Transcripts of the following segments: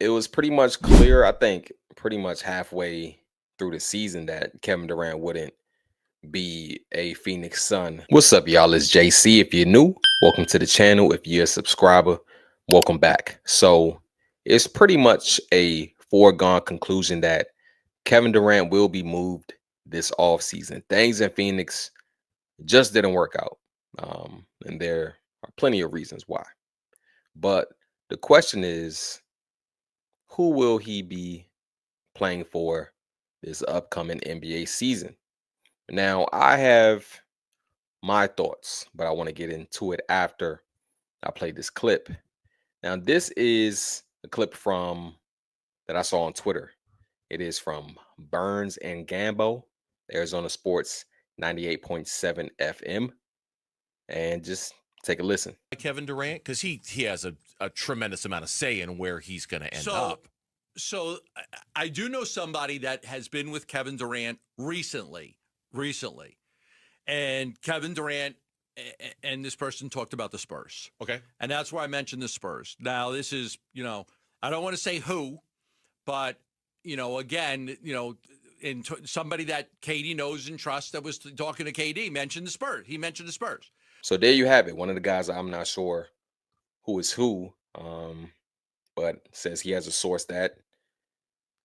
it was pretty much clear, I think, pretty much halfway through the season that Kevin Durant wouldn't be a Phoenix Sun. What's up, y'all? It's JC. If you're new, welcome to the channel. If you're a subscriber, welcome back. So it's pretty much a foregone conclusion that Kevin Durant will be moved this offseason. Things in Phoenix just didn't work out. And there are plenty of reasons why. But the question is, who will he be playing for this upcoming NBA season? Now, I have my thoughts, but I want to get into it after I play this clip. Now, this is a clip from that I saw on Twitter. It is from Burns and Gambo, Arizona Sports 98.7 FM. And just take a listen. Kevin Durant, because he has a tremendous amount of say in where he's going to end up. So I do know somebody that has been with Kevin Durant recently, and Kevin Durant and this person talked about the Spurs. Okay. And that's why I mentioned the Spurs. Now, this is, I don't want to say who, but, again, somebody that Katie knows and trusts that was talking to KD mentioned the Spurs. He mentioned the Spurs. So there you have it. One of the guys, I'm not sure who is who, but says he has a source that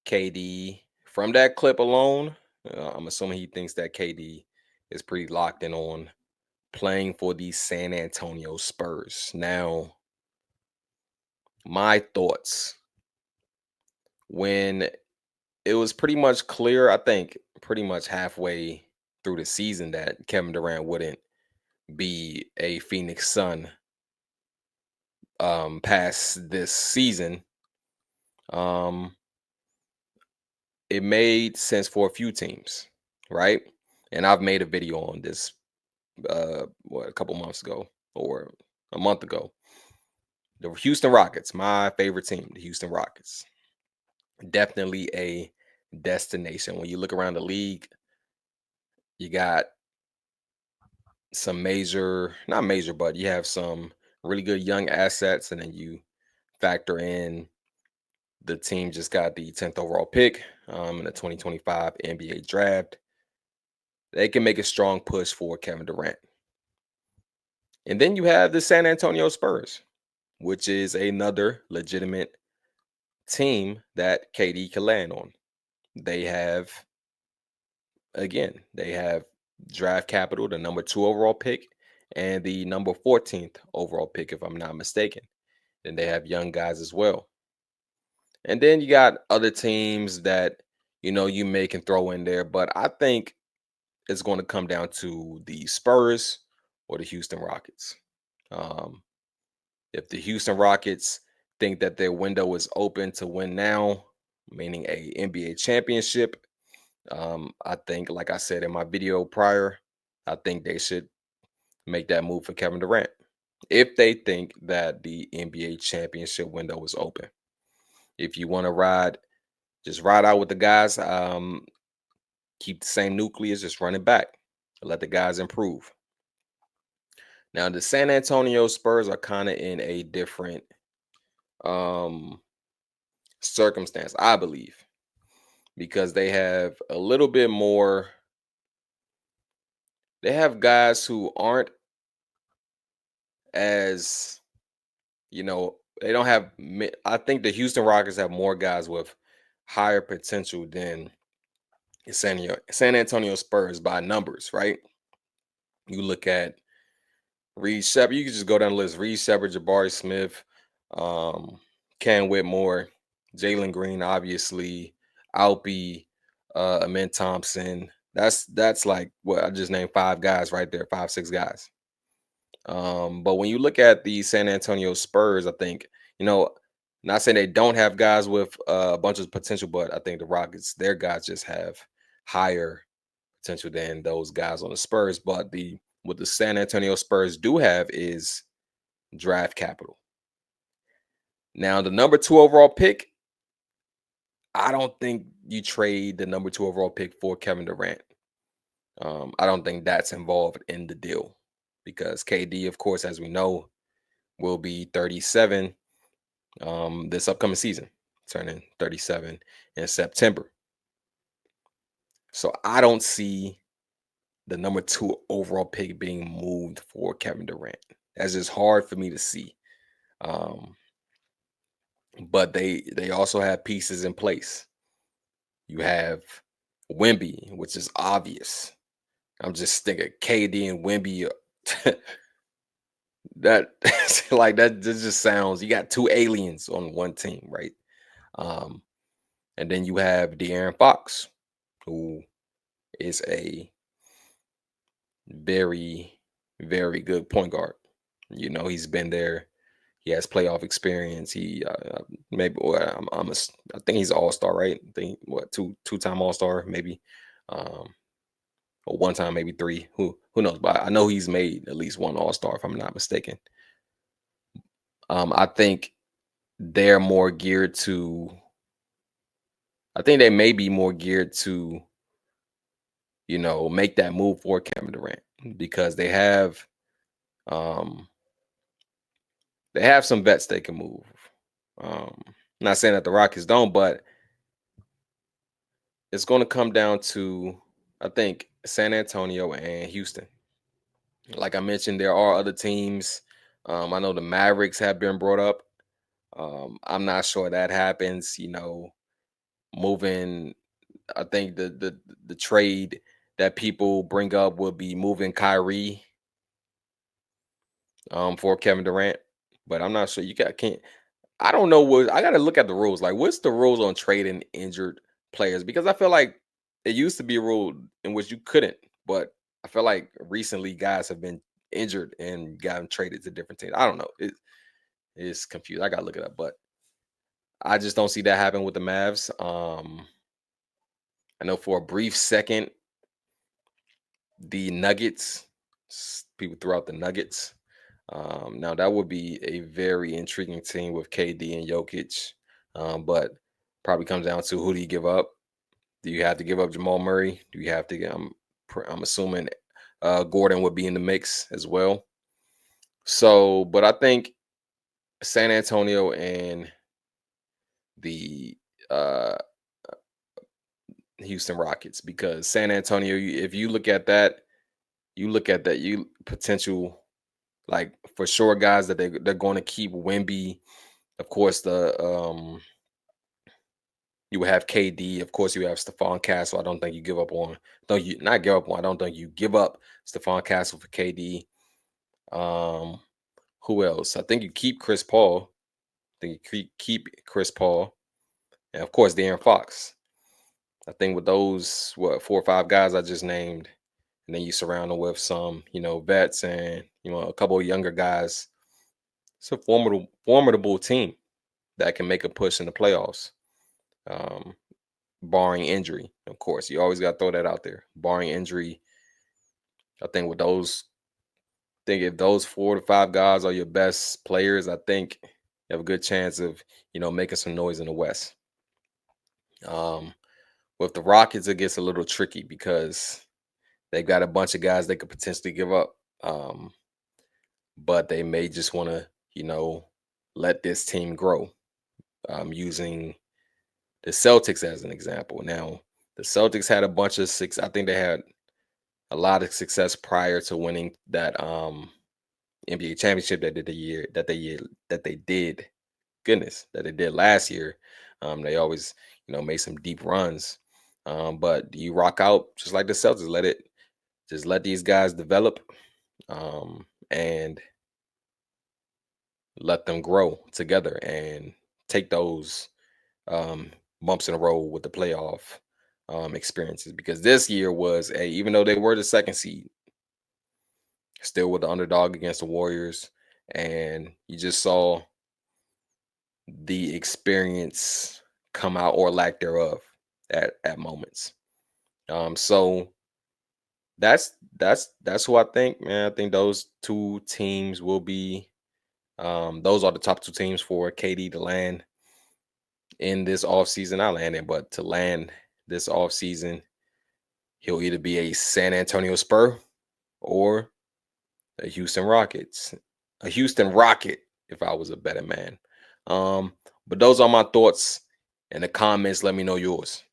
KD, from that clip alone, I'm assuming he thinks that KD is pretty locked in on playing for the San Antonio Spurs. Now, my thoughts when it was pretty much clear, I think pretty much halfway through the season, that Kevin Durant wouldn't be a Phoenix Sun past this season. It made sense for a few teams, right? And I've made a video on this a couple months ago or a month ago. The Houston Rockets, my favorite team, the Houston Rockets. Definitely a destination. When you look around the league, you got some not major, but you have some really good young assets, and then you factor in the team just got the 10th overall pick in the 2025 NBA draft. They can make a strong push for Kevin Durant. And then you have the San Antonio Spurs, which is another legitimate team that KD can land on. They have draft capital, the number 2 overall pick, and the number 14th overall pick, if I'm not mistaken. Then they have young guys as well. And then you got other teams that, you may can throw in there. But I think it's going to come down to the Spurs or the Houston Rockets. If the Houston Rockets think that their window is open to win now, meaning a NBA championship, I think, like I said in my video prior, I think they should make that move for Kevin Durant if they think that the NBA championship window is open. If you want to just ride out with the guys, keep the same nucleus, just run it back, let the guys improve. Now, the San Antonio Spurs are kind of in a different circumstance, I believe, because they have a little bit more. They have guys who aren't as, they don't have. I think the Houston Rockets have more guys with higher potential than the San Antonio Spurs by numbers, right? You look at Reed Shepard. You can just go down the list: Reed Shepard, Jabari Smith, Cam Whitmore, Jalen Green, obviously, Alpi, Amen Thompson. That's like what I just named 5 guys right there, 5, 6 guys. But when you look at the San Antonio Spurs, I think, not saying they don't have guys with a bunch of potential, but I think the Rockets, their guys just have higher potential than those guys on the Spurs. But what the San Antonio Spurs do have is draft capital. Now, the number 2 overall pick, I don't think you trade the number 2 overall pick for Kevin Durant. I don't think that's involved in the deal because KD, of course, as we know, will be 37 this upcoming season. turning 37 in September. So I don't see the number 2 overall pick being moved for Kevin Durant. That's just hard for me to see. Um, but they also have pieces in place. You have Wemby, which is obvious. I'm just thinking KD and Wemby. That like that just sounds. You got two aliens on one team, right? Um, and then you have De'Aaron Fox, who is a very, very good point guard. You know, he's been there. He has playoff experience. He maybe well, I think he's an all star, right? I think what two-time all star maybe, um, or one time maybe three. Who knows? But I know he's made at least one all star if I'm not mistaken. I think they're more geared to. I think they may be more geared to, make that move for Kevin Durant because um they have some vets they can move. Um, not saying that the Rockets don't, but it's going to come down to, I think, San Antonio and Houston. Like I mentioned, there are other teams. I know the Mavericks have been brought up. I'm not sure that happens. Moving. I think the trade that people bring up will be moving Kyrie for Kevin Durant, but I'm not sure. Can't. I don't know what I got to look at the rules. Like, what's the rules on trading injured players? Because I feel like it used to be a rule in which you couldn't, but I feel like recently guys have been injured and gotten traded to different teams. I don't know. It's confused. I got to look it up, but I just don't see that happen with the Mavs. I know for a brief second, the Nuggets, people threw out the Nuggets. Now that would be a very intriguing team with KD and Jokic, but probably comes down to who do you give up? Do you have to give up Jamal Murray? Do you have to? I'm assuming Gordon would be in the mix as well. So, but I think San Antonio and the uh, Houston Rockets, because San Antonio, if you look at that, you potential like for sure guys that they're going to keep Wemby. Of course, you would have KD. Of course, you have Stephon Castle. I don't think you give up on. Don't you not give up on? I don't think you give up Stephon Castle for KD. Um, who else? I think you keep Chris Paul. I think you keep Chris Paul, and of course, De'Aaron Fox. I think with those 4 or 5 guys I just named, and then you surround them with some vets and a couple of younger guys. It's a formidable team that can make a push in the playoffs. Um, barring injury, of course. You always got to throw that out there. Barring injury, I think if those 4 to 5 guys are your best players, I think you have a good chance of making some noise in the West. With the Rockets, it gets a little tricky because they've got a bunch of guys they could potentially give up, but they may just want to let this team grow. Using the Celtics as an example. Now, the Celtics had a bunch of six. I think they had a lot of success prior to winning that NBA championship that they did. Goodness, that they did last year. They always made some deep runs. But you rock out just like the Celtics. Let these guys develop, and let them grow together and take those um, bumps in a row with the playoff experiences. Because this year was even though they were the second seed, still with the underdog against the Warriors, and you just saw the experience come out or lack thereof at moments. So that's who I think, man. I think those two teams will be. Those are the top 2 teams for KD to land in this offseason. Not landing, but to land this offseason, he'll either be a San Antonio Spur or a Houston Rockets. A Houston Rocket, if I was a better man. But those are my thoughts In the comments, let me know yours.